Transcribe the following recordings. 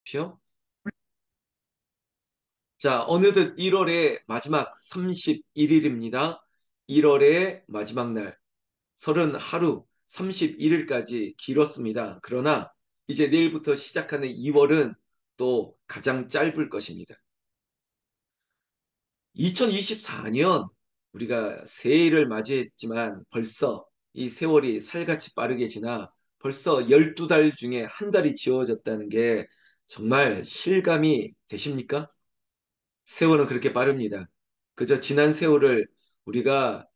쇼? 자, 어느덧 1월의 마지막 31일입니다. 1월의 마지막 날, 30하루, 31일까지 길었습니다. 그러나 이제 내일부터 시작하는 2월은 또 가장 짧을 것입니다. 2024년 우리가 새해를 맞이했지만 벌써 이 세월이 살같이 빠르게 지나 벌써 12달 중에 한 달이 지워졌다는 게 정말 실감이 되십니까? 세월은 그렇게 빠릅니다. 그저 지난 세월을 우리가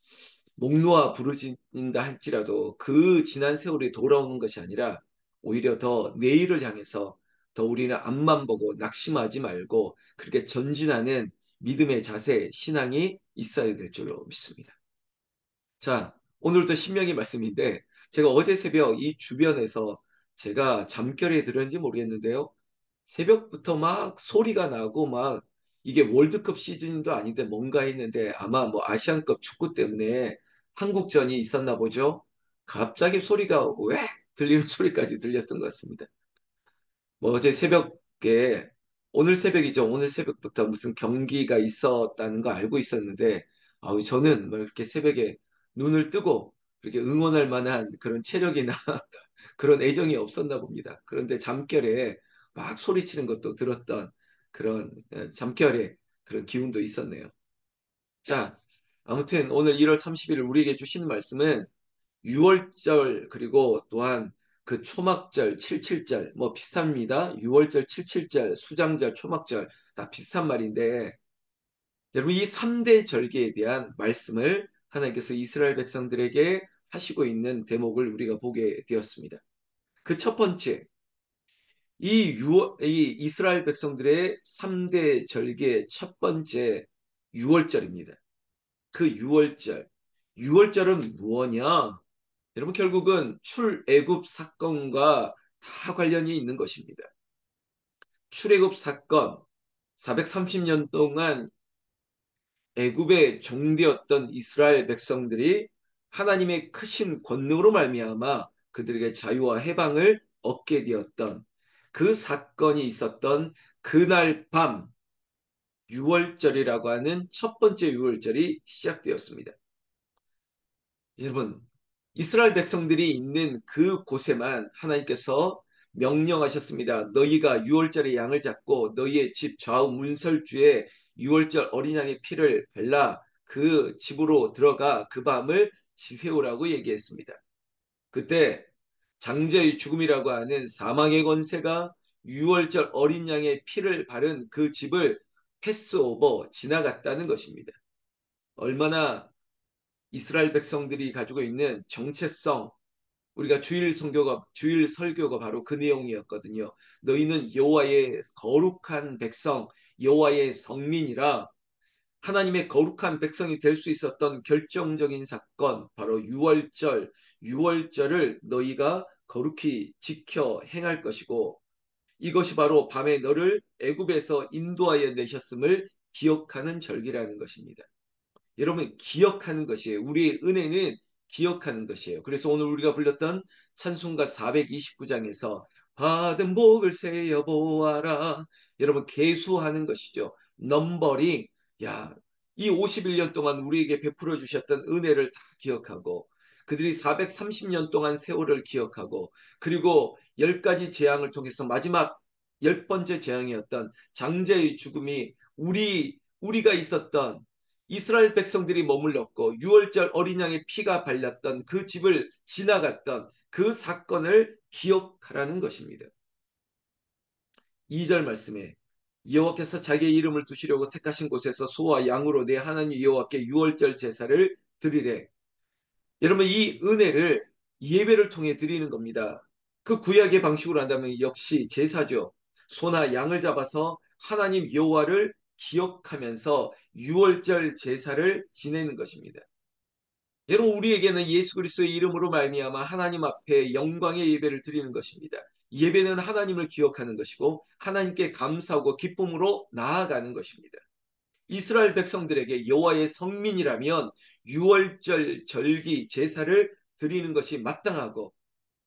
목 놓아 부르짖는다 할지라도 그 지난 세월이 돌아오는 것이 아니라 오히려 더 내일을 향해서 더 우리는 앞만 보고 낙심하지 말고 그렇게 전진하는 믿음의 자세, 신앙이 있어야 될 줄로 믿습니다. 자, 오늘도 신명기 말씀인데 제가 어제 새벽 이 주변에서 제가 잠결에 들었는지 모르겠는데요. 새벽부터 막 소리가 나고 막 이게 월드컵 시즌도 아닌데 뭔가 했는데 아마 뭐 아시안컵 축구 때문에 한국전이 있었나 보죠. 갑자기 소리가 왜 들리는 소리까지 들렸던 것 같습니다. 뭐 어제 새벽에 오늘 새벽이죠. 오늘 새벽부터 무슨 경기가 있었다는 거 알고 있었는데 저는 뭐 이렇게 새벽에 눈을 뜨고 그렇게 응원할 만한 그런 체력이나 그런 애정이 없었나 봅니다. 그런데 잠결에 막 소리치는 것도 들었던 그런 잠결에 그런 기운도 있었네요. 자, 아무튼 오늘 1월 30일 우리에게 주신 말씀은 유월절 그리고 또한 그 초막절, 칠칠절 뭐 비슷합니다. 유월절, 칠칠절, 수장절, 초막절 다 비슷한 말인데 여러분 이 3대 절기에 대한 말씀을 하나님께서 이스라엘 백성들에게 하시고 있는 대목을 우리가 보게 되었습니다. 그 첫 번째, 이 이스라엘 백성들의 3대 절기의 첫 번째 유월절입니다. 그 유월절. 유월절은 무엇이냐? 여러분 결국은 출애굽 사건과 다 관련이 있는 것입니다. 출애굽 사건 430년 동안 애굽의 종되었던 이스라엘 백성들이 하나님의 크신 권능으로 말미암아 그들에게 자유와 해방을 얻게 되었던 그 사건이 있었던 그날 밤 유월절이라고 하는 첫 번째 유월절이 시작되었습니다. 여러분, 이스라엘 백성들이 있는 그 곳에만 하나님께서 명령하셨습니다. 너희가 유월절에 양을 잡고 너희의 집 좌우 문설주에 유월절 어린 양의 피를 발라 그 집으로 들어가 그 밤을 지새우라고 얘기했습니다. 그때 장자의 죽음이라고 하는 사망의 권세가 유월절 어린 양의 피를 바른 그 집을 패스오버 지나갔다는 것입니다. 얼마나 이스라엘 백성들이 가지고 있는 정체성, 우리가 주일 설교가 바로 그 내용이었거든요. 너희는 여호와의 거룩한 백성, 여호와의 성민이라 하나님의 거룩한 백성이 될 수 있었던 결정적인 사건, 바로 유월절을 너희가 거룩히 지켜 행할 것이고 이것이 바로 밤에 너를 애굽에서 인도하여 내셨음을 기억하는 절기라는 것입니다. 여러분 기억하는 것이에요. 우리의 은혜는 기억하는 것이에요. 그래서 오늘 우리가 불렀던 찬송가 429장에서 받은 복을 세어 보아라. 여러분 계수하는 것이죠. 넘버링. 야, 이 51년 동안 우리에게 베풀어 주셨던 은혜를 다 기억하고 그들이 430년 동안 세월을 기억하고 그리고 10가지 재앙을 통해서 마지막 10번째 재앙이었던 장자의 죽음이 우리가 있었던 이스라엘 백성들이 머물렀고 유월절 어린 양의 피가 발렸던 그 집을 지나갔던 그 사건을 기억하라는 것입니다. 2절 말씀에 여호와께서 자기의 이름을 두시려고 택하신 곳에서 소와 양으로 내 하나님 여호와께 유월절 제사를 드리래. 여러분 이 은혜를 예배를 통해 드리는 겁니다. 그 구약의 방식으로 한다면 역시 제사죠. 소나 양을 잡아서 하나님 여호와를 기억하면서 유월절 제사를 지내는 것입니다. 여러분 우리에게는 예수 그리스도의 이름으로 말미암아 하나님 앞에 영광의 예배를 드리는 것입니다. 예배는 하나님을 기억하는 것이고 하나님께 감사하고 기쁨으로 나아가는 것입니다. 이스라엘 백성들에게 여호와의 성민이라면 유월절 절기 제사를 드리는 것이 마땅하고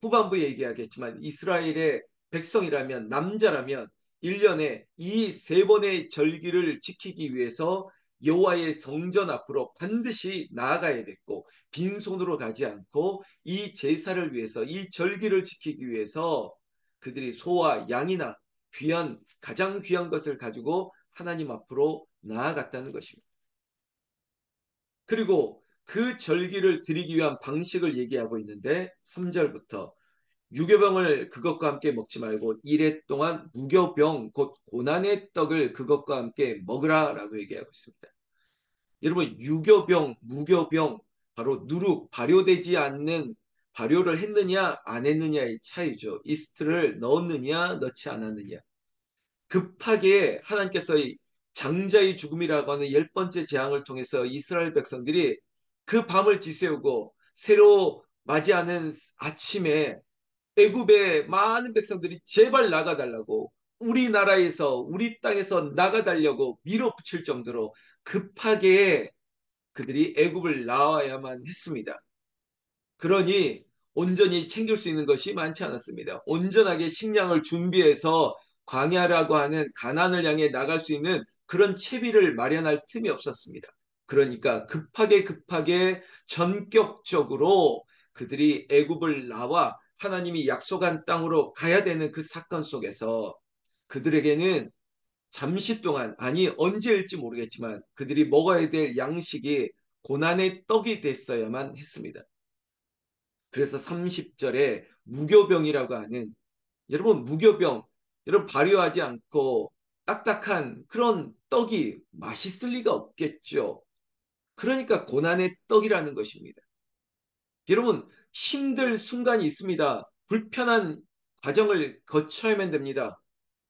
후반부에 얘기하겠지만 이스라엘의 백성이라면 남자라면 1년에 이 세 번의 절기를 지키기 위해서 여호와의 성전 앞으로 반드시 나아가야 됐고 빈손으로 가지 않고 이 제사를 위해서 이 절기를 지키기 위해서 그들이 소와 양이나 귀한 가장 귀한 것을 가지고 하나님 앞으로 나아갔다는 것입니다. 그리고 그 절기를 드리기 위한 방식을 얘기하고 있는데 3절부터 유교병을 그것과 함께 먹지 말고 이래 동안 무교병 곧 고난의 떡을 그것과 함께 먹으라라고 얘기하고 있습니다. 여러분 유교병, 무교병 바로 누룩 발효되지 않는 발효를 했느냐 안 했느냐의 차이죠. 이스트를 넣었느냐 넣지 않았느냐. 급하게 하나님께서 이 장자의 죽음이라고 하는 열 번째 재앙을 통해서 이스라엘 백성들이 그 밤을 지새우고 새로 맞이하는 아침에 애굽의 많은 백성들이 제발 나가달라고 우리나라에서 우리 땅에서 나가달라고 밀어붙일 정도로 급하게 그들이 애굽을 나와야만 했습니다. 그러니 온전히 챙길 수 있는 것이 많지 않았습니다. 온전하게 식량을 준비해서 광야라고 하는 가나안을 향해 나갈 수 있는 그런 채비를 마련할 틈이 없었습니다. 그러니까 급하게 전격적으로 그들이 애굽을 나와 하나님이 약속한 땅으로 가야 되는 그 사건 속에서 그들에게는 잠시 동안 아니 언제일지 모르겠지만 그들이 먹어야 될 양식이 고난의 떡이 됐어야만 했습니다. 그래서 30절에 무교병이라고 하는 여러분 무교병 여러분 발효하지 않고 딱딱한 그런 떡이 맛있을 리가 없겠죠. 그러니까 고난의 떡이라는 것입니다. 여러분 힘들 순간이 있습니다. 불편한 과정을 거쳐야만 됩니다.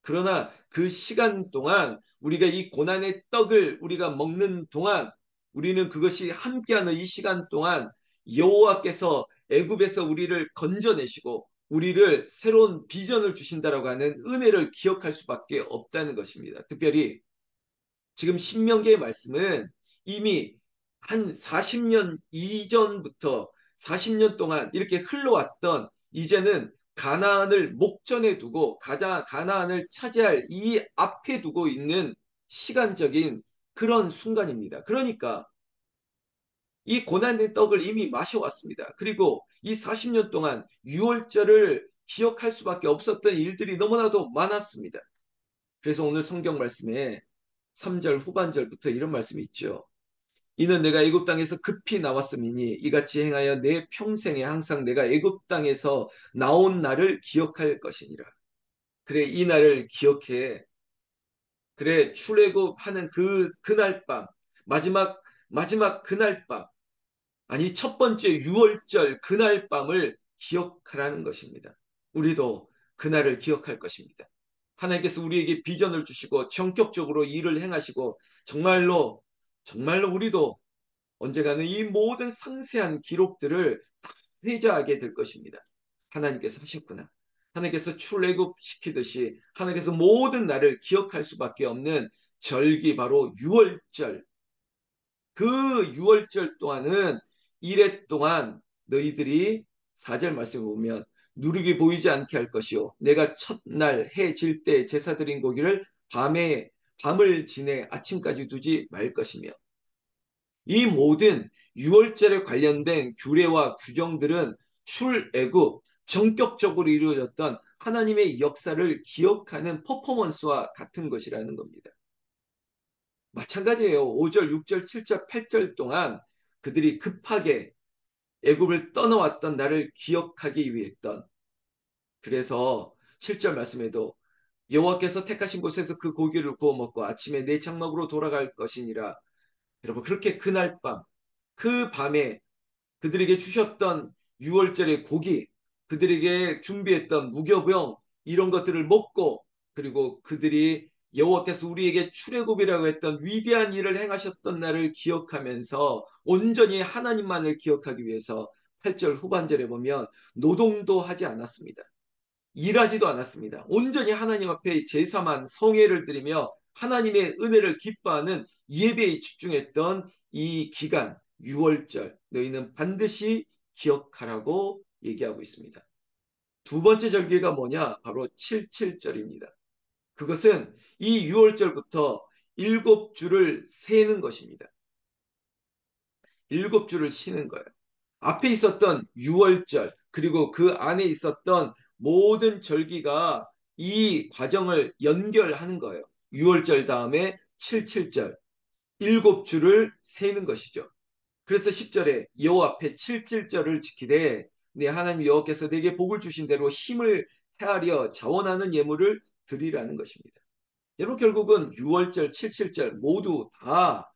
그러나 그 시간 동안 우리가 이 고난의 떡을 우리가 먹는 동안 우리는 그것이 함께하는 이 시간 동안 여호와께서 애굽에서 우리를 건져내시고 우리를 새로운 비전을 주신다라고 하는 은혜를 기억할 수밖에 없다는 것입니다. 특별히 지금 신명기의 말씀은 이미 한 40년 이전부터 40년 동안 이렇게 흘러왔던 이제는 가나안을 목전에 두고 가나안을 차지할 이 앞에 두고 있는 시간적인 그런 순간입니다. 그러니까 이 고난된 떡을 이미 마셔왔습니다. 그리고 이 40년 동안 유월절을 기억할 수밖에 없었던 일들이 너무나도 많았습니다. 그래서 오늘 성경 말씀에 3절 후반절부터 이런 말씀이 있죠. 이는 내가 애굽 땅에서 급히 나왔음이니 이같이 행하여 내 평생에 항상 내가 애굽 땅에서 나온 날을 기억할 것이니라. 그래 이 날을 기억해. 그래 출애굽하는 그날 밤 마지막 그날 밤 아니 첫 번째 유월절 그날 밤을 기억하라는 것입니다. 우리도 그날을 기억할 것입니다. 하나님께서 우리에게 비전을 주시고 전격적으로 일을 행하시고 정말로 우리도 언젠가는 이 모든 상세한 기록들을 회자하게 될 것입니다. 하나님께서 하셨구나. 하나님께서 출애굽 시키듯이 하나님께서 모든 날을 기억할 수밖에 없는 절기 바로 유월절. 그 유월절 동안은 이래 동안 너희들이 4절 말씀을 보면 누룩이 보이지 않게 할 것이요. 내가 첫날 해 질 때 제사 드린 고기를 밤을 지내 아침까지 두지 말 것이며 이 모든 유월절에 관련된 규례와 규정들은 출애굽 전격적으로 이루어졌던 하나님의 역사를 기억하는 퍼포먼스와 같은 것이라는 겁니다. 마찬가지예요. 5절, 6절, 7절, 8절 동안 그들이 급하게 애굽을 떠나왔던 나를 기억하기 위했던 그래서 7절 말씀에도 여호와께서 택하신 곳에서 그 고기를 구워 먹고 아침에 내 장막으로 돌아갈 것이니라. 여러분 그렇게 그날 밤 그 밤에 그들에게 주셨던 유월절의 고기, 그들에게 준비했던 무교병 이런 것들을 먹고 그리고 그들이 여호와께서 우리에게 출애굽이라고 했던 위대한 일을 행하셨던 날을 기억하면서 온전히 하나님만을 기억하기 위해서 8절 후반절에 보면 노동도 하지 않았습니다. 일하지도 않았습니다. 온전히 하나님 앞에 제사만 성회를 드리며 하나님의 은혜를 기뻐하는 예배에 집중했던 이 기간, 6월절, 너희는 반드시 기억하라고 얘기하고 있습니다. 두 번째 절기가 뭐냐? 바로 77절입니다. 그것은 이 유월절부터 일곱 주를 세는 것입니다. 일곱 주를 쉬는 거예요. 앞에 있었던 유월절 그리고 그 안에 있었던 모든 절기가 이 과정을 연결하는 거예요. 유월절 다음에 칠칠절 일곱 주를 세는 것이죠. 그래서 10절에 여호와 앞에 칠칠절을 지키되 네 하나님 여호와께서 내게 복을 주신 대로 힘을 헤아려 자원하는 예물을 드리라는 것입니다. 여러분 결국은 6월절, 77절 모두 다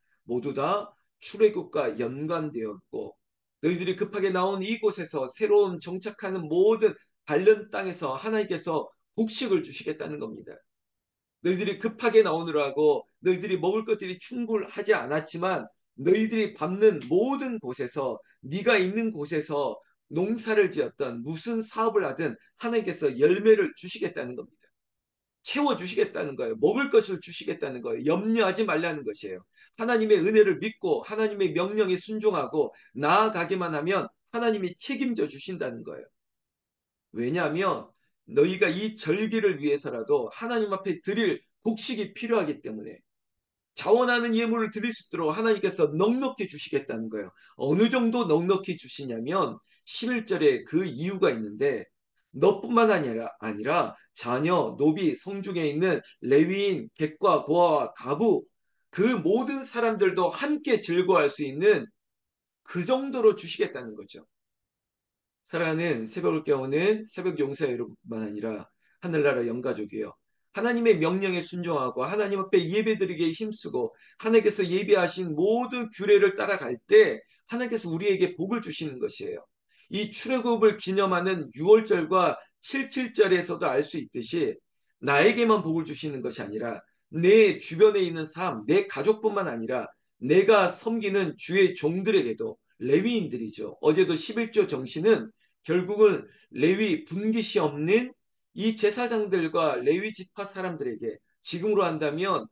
출애굽과 연관되었고 너희들이 급하게 나온 이곳에서 새로운 정착하는 모든 발른 땅에서 하나님께서 곡식을 주시겠다는 겁니다. 너희들이 급하게 나오느라고 너희들이 먹을 것들이 충분하지 않았지만 너희들이 밟는 모든 곳에서 네가 있는 곳에서 농사를 지었던 무슨 사업을 하든 하나님께서 열매를 주시겠다는 겁니다. 채워주시겠다는 거예요. 먹을 것을 주시겠다는 거예요. 염려하지 말라는 것이에요. 하나님의 은혜를 믿고 하나님의 명령에 순종하고 나아가기만 하면 하나님이 책임져 주신다는 거예요. 왜냐하면 너희가 이 절기를 위해서라도 하나님 앞에 드릴 곡식이 필요하기 때문에 자원하는 예물을 드릴 수 있도록 하나님께서 넉넉히 주시겠다는 거예요. 어느 정도 넉넉히 주시냐면 11절에 그 이유가 있는데 너뿐만 아니라 자녀, 노비, 성중에 있는 레위인, 객과 고아와 가부 그 모든 사람들도 함께 즐거워할 수 있는 그 정도로 주시겠다는 거죠. 사랑하는 새벽을 깨우는 새벽 용사 여러분뿐만 아니라 하늘나라 영가족이요. 하나님의 명령에 순종하고 하나님 앞에 예배드리기에 힘쓰고 하나님께서 예배하신 모든 규례를 따라갈 때 하나님께서 우리에게 복을 주시는 것이에요. 이 출애굽을 기념하는 6월절과 77절에서도 알 수 있듯이 나에게만 복을 주시는 것이 아니라 내 주변에 있는 삶, 내 가족뿐만 아니라 내가 섬기는 주의 종들에게도 레위인들이죠. 어제도 11조 정신은 결국은 레위 분깃이 없는 이 제사장들과 레위 지파 사람들에게 지금으로 한다면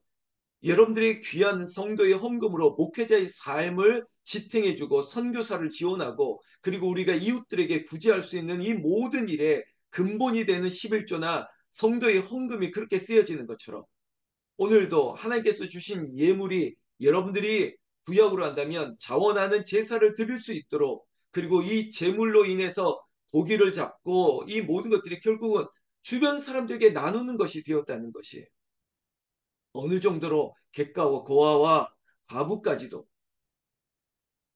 여러분들의 귀한 성도의 헌금으로 목회자의 삶을 지탱해주고 선교사를 지원하고 그리고 우리가 이웃들에게 구제할 수 있는 이 모든 일에 근본이 되는 11조나 성도의 헌금이 그렇게 쓰여지는 것처럼 오늘도 하나님께서 주신 예물이 여러분들이 구역으로 한다면 자원하는 제사를 드릴 수 있도록 그리고 이 제물로 인해서 고기를 잡고 이 모든 것들이 결국은 주변 사람들에게 나누는 것이 되었다는 것이 어느 정도로 객가와 고아와 과부까지도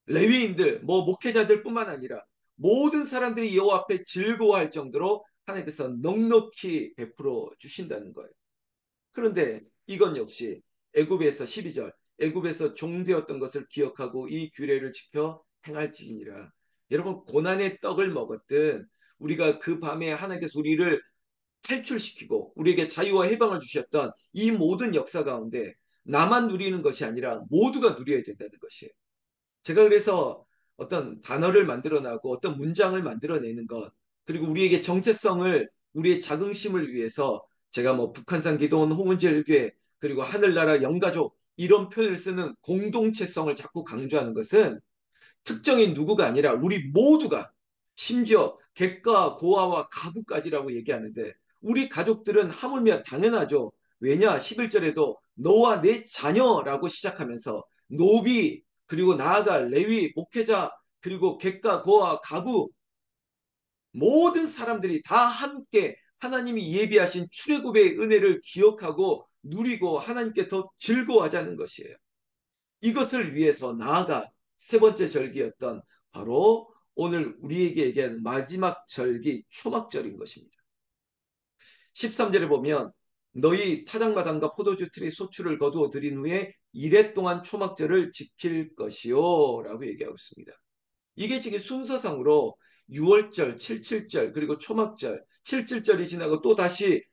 레위인들 뭐 목회자들뿐만 아니라 모든 사람들이 여호와 앞에 즐거워할 정도로 하나님께서 넉넉히 베풀어 주신다는 거예요. 그런데 이건 역시 애굽에서 12절 애굽에서 종되었던 것을 기억하고 이 규례를 지켜 행할지니라. 여러분 고난의 떡을 먹었든 우리가 그 밤에 하나님께서 우리를 탈출시키고 우리에게 자유와 해방을 주셨던 이 모든 역사 가운데 나만 누리는 것이 아니라 모두가 누려야 된다는 것이에요. 제가 그래서 어떤 단어를 만들어내고 어떤 문장을 만들어내는 것 그리고 우리에게 정체성을 우리의 자긍심을 위해서 제가 뭐 북한산 기도원 홍은제일교회 그리고 하늘나라 영가족 이런 표현을 쓰는 공동체성을 자꾸 강조하는 것은 특정인 누구가 아니라 우리 모두가 심지어 객가 고아와 가부까지라고 얘기하는데 우리 가족들은 하물며 당연하죠. 왜냐 11절에도 너와 내 자녀라고 시작하면서 노비 그리고 나아가 레위 목회자 그리고 객가 고아 가부 모든 사람들이 다 함께 하나님이 예비하신 출애굽의 은혜를 기억하고 누리고 하나님께 더 즐거워하자는 것이에요. 이것을 위해서 나아가 세 번째 절기였던 바로 오늘 우리에게 얘기한 마지막 절기 초막절인 것입니다. 13절에 보면 너희 타작마당과 포도주 틀의 소출을 거두어 들인 후에 이래 동안 초막절을 지킬 것이요 라고 얘기하고 있습니다. 이게 지금 순서상으로 6월절, 77절 그리고 초막절, 77절이 지나고 또 다시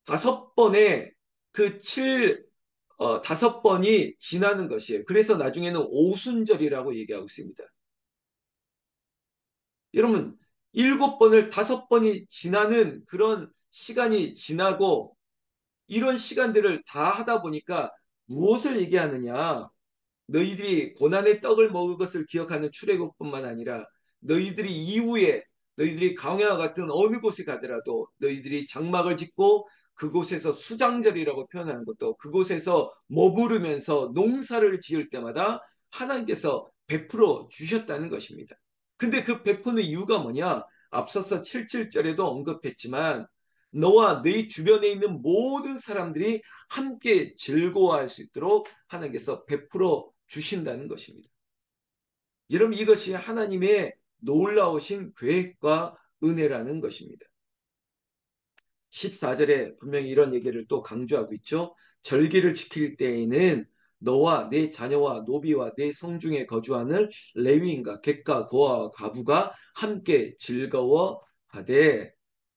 다섯 번의 그 다섯 번이 지나는 것이에요. 그래서 나중에는 오순절이라고 얘기하고 있습니다. 여러분, 일곱 번을 다섯 번이 지나는 그런 시간이 지나고 이런 시간들을 다 하다 보니까 무엇을 얘기하느냐? 너희들이 고난의 떡을 먹을 것을 기억하는 출애굽뿐만 아니라 너희들이 이후에 너희들이 광야와 같은 어느 곳에 가더라도 너희들이 장막을 짓고 그곳에서 수장절이라고 표현하는 것도 그곳에서 머무르면서 농사를 지을 때마다 하나님께서 베풀어 주셨다는 것입니다. 근데 그 베푸는 이유가 뭐냐? 앞서서 7절에도 언급했지만 너와 네 주변에 있는 모든 사람들이 함께 즐거워할 수 있도록 하나님께서 베풀어 주신다는 것입니다. 여러분 이것이 하나님의 놀라우신 계획과 은혜라는 것입니다. 14절에 분명히 이런 얘기를 또 강조하고 있죠. 절기를 지킬 때에는 너와 네 자녀와 노비와 네 성중에 거주하는 레위인과 객과 고아와 과부가 함께 즐거워하되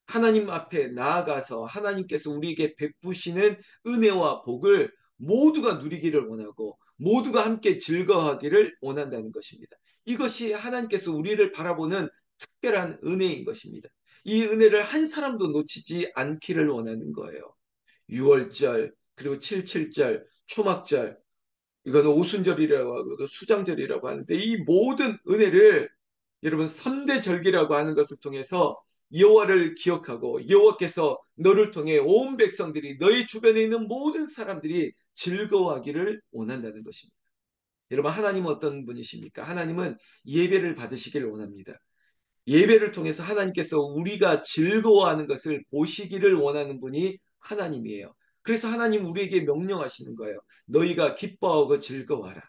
하나님 앞에 나아가서 하나님께서 우리에게 베푸시는 은혜와 복을 모두가 누리기를 원하고 모두가 함께 즐거워하기를 원한다는 것입니다. 이것이 하나님께서 우리를 바라보는 특별한 은혜인 것입니다. 이 은혜를 한 사람도 놓치지 않기를 원하는 거예요. 6월절, 그리고 77절, 초막절, 이거는 오순절이라고 하고 수장절이라고 하는데 이 모든 은혜를 여러분 3대 절기라고 하는 것을 통해서 여호와를 기억하고 여호와께서 너를 통해 온 백성들이 너희 주변에 있는 모든 사람들이 즐거워하기를 원한다는 것입니다. 여러분 하나님은 어떤 분이십니까? 하나님은 예배를 받으시기를 원합니다. 예배를 통해서 하나님께서 우리가 즐거워하는 것을 보시기를 원하는 분이 하나님이에요. 그래서 하나님 우리에게 명령하시는 거예요. 너희가 기뻐하고 즐거워하라.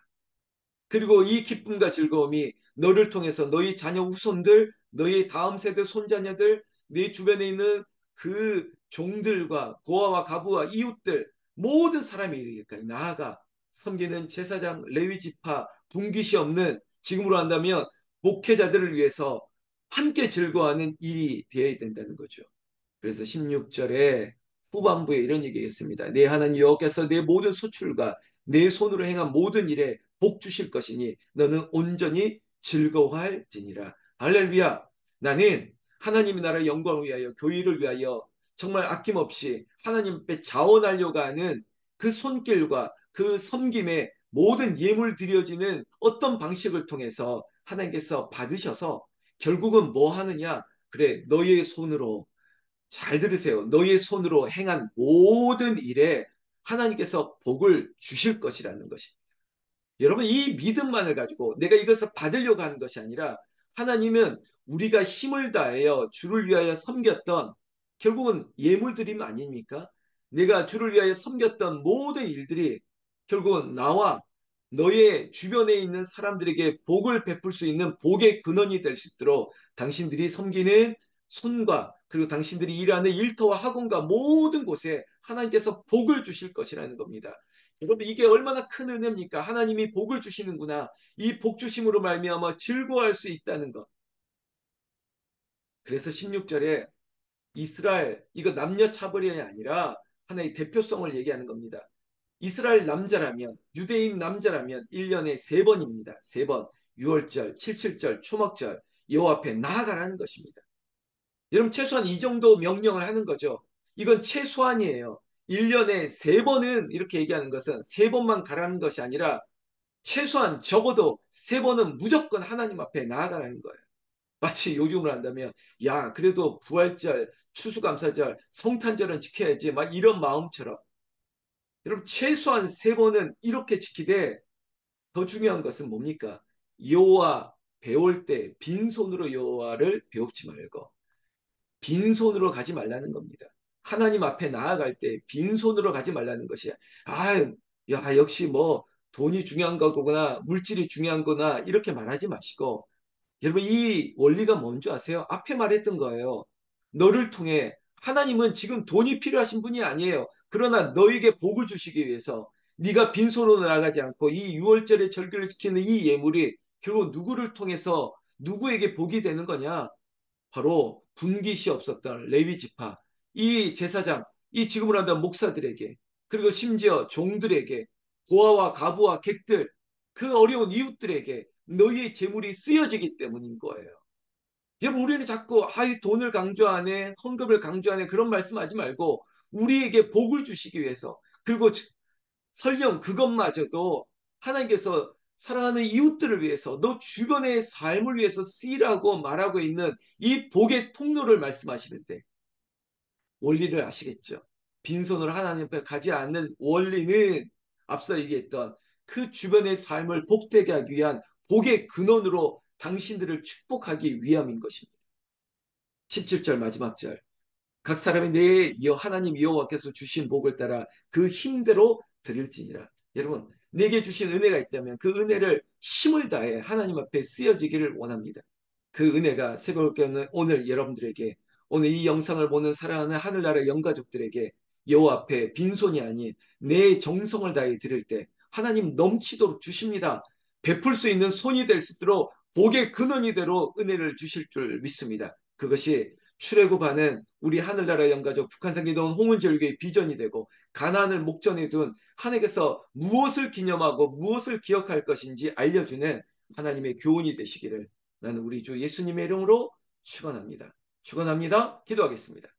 그리고 이 기쁨과 즐거움이 너를 통해서 너희 자녀 후손들, 너희 다음 세대 손자녀들, 네 주변에 있는 그 종들과 고아와 가부와 이웃들 모든 사람이 이르기까지 나아가 섬기는 제사장 레위 지파 분깃이 없는 지금으로 한다면 목회자들을 위해서 함께 즐거워하는 일이 되어야 된다는 거죠. 그래서 16절에 후반부에 이런 얘기했습니다. 내 하나님 여호와께서 내 모든 소출과 내 손으로 행한 모든 일에 복 주실 것이니 너는 온전히 즐거워할지니라. 할렐루야. 나는 하나님의 나라의 영광을 위하여 교회를 위하여 정말 아낌없이 하나님 앞에 자원하려고 하는 그 손길과 그 섬김에 모든 예물 드려지는 어떤 방식을 통해서 하나님께서 받으셔서 결국은 뭐 하느냐? 그래, 너의 손으로 잘 들으세요. 너의 손으로 행한 모든 일에 하나님께서 복을 주실 것이라는 것입니다. 여러분 이 믿음만을 가지고 내가 이것을 받으려고 하는 것이 아니라 하나님은 우리가 힘을 다하여 주를 위하여 섬겼던 결국은 예물드림 아닙니까? 내가 주를 위하여 섬겼던 모든 일들이 결국은 나와 너의 주변에 있는 사람들에게 복을 베풀 수 있는 복의 근원이 될 수 있도록 당신들이 섬기는 손과 그리고 당신들이 일하는 일터와 학원과 모든 곳에 하나님께서 복을 주실 것이라는 겁니다. 여러분 이게 얼마나 큰 은혜입니까? 하나님이 복을 주시는구나. 이 복 주심으로 말미암아 즐거워할 수 있다는 것. 그래서 16절에 이스라엘 이거 남녀 차별이 아니라 하나의 대표성을 얘기하는 겁니다. 이스라엘 남자라면 유대인 남자라면 1년에 3번입니다. 3번 6월절, 77절, 초막절 여호와 앞에 나아가라는 것입니다. 여러분 최소한 이 정도 명령을 하는 거죠. 이건 최소한이에요. 1년에 3번은 이렇게 얘기하는 것은 3번만 가라는 것이 아니라 최소한 적어도 3번은 무조건 하나님 앞에 나아가라는 거예요. 마치 요즘으로 한다면 야 그래도 부활절, 추수감사절, 성탄절은 지켜야지 막 이런 마음처럼 여러분 최소한 3번은 이렇게 지키되 더 중요한 것은 뭡니까? 여호와 배울 때 빈손으로 여호와를 배웁지 말고 빈손으로 가지 말라는 겁니다. 하나님 앞에 나아갈 때 빈손으로 가지 말라는 것이야. 아, 야, 역시 뭐 돈이 중요한 거구나, 물질이 중요한 거나 이렇게 말하지 마시고 여러분 이 원리가 뭔지 아세요? 앞에 말했던 거예요. 너를 통해 하나님은 지금 돈이 필요하신 분이 아니에요. 그러나 너에게 복을 주시기 위해서 네가 빈손으로 나아가지 않고 이 6월절의 절기를 지키는 이 예물이 결국 누구를 통해서 누구에게 복이 되는 거냐? 바로 분깃이 없었던 레위 지파, 이 제사장, 이 지금으로 한다면 목사들에게, 그리고 심지어 종들에게, 고아와 가부와 객들, 그 어려운 이웃들에게 너희의 재물이 쓰여지기 때문인 거예요. 여러분 우리는 자꾸 아이 돈을 강조하네, 헌금을 강조하네 그런 말씀하지 말고 우리에게 복을 주시기 위해서 그리고 설령 그것마저도 하나님께서 사랑하는 이웃들을 위해서 너 주변의 삶을 위해서 쓰이라고 말하고 있는 이 복의 통로를 말씀하시는데 원리를 아시겠죠? 빈손으로 하나님 앞에 가지 않는 원리는 앞서 얘기했던 그 주변의 삶을 복되게 하기 위한 복의 근원으로 당신들을 축복하기 위함인 것입니다. 17절 마지막 절. 각 사람이 내 하나님 여호와께서 주신 복을 따라 그 힘대로 드릴지니라. 여러분, 내게 주신 은혜가 있다면 그 은혜를 힘을 다해 하나님 앞에 쓰여지기를 원합니다. 그 은혜가 새벽에 오는 오늘 여러분들에게, 오늘 이 영상을 보는 사랑하는 하늘나라 영가족들에게 여호와 앞에 빈손이 아닌 내 정성을 다해 드릴 때 하나님 넘치도록 주십니다. 베풀 수 있는 손이 될 수 있도록 복의 근원이 되로 은혜를 주실 줄 믿습니다. 그것이 출애굽하는 우리 하늘나라 영가족 북한산 기도원 홍은절교의 비전이 되고, 가나안을 목전에 둔 하나님께서 무엇을 기념하고 무엇을 기억할 것인지 알려주는 하나님의 교훈이 되시기를 나는 우리 주 예수님의 이름으로 축원합니다. 축원합니다. 기도하겠습니다.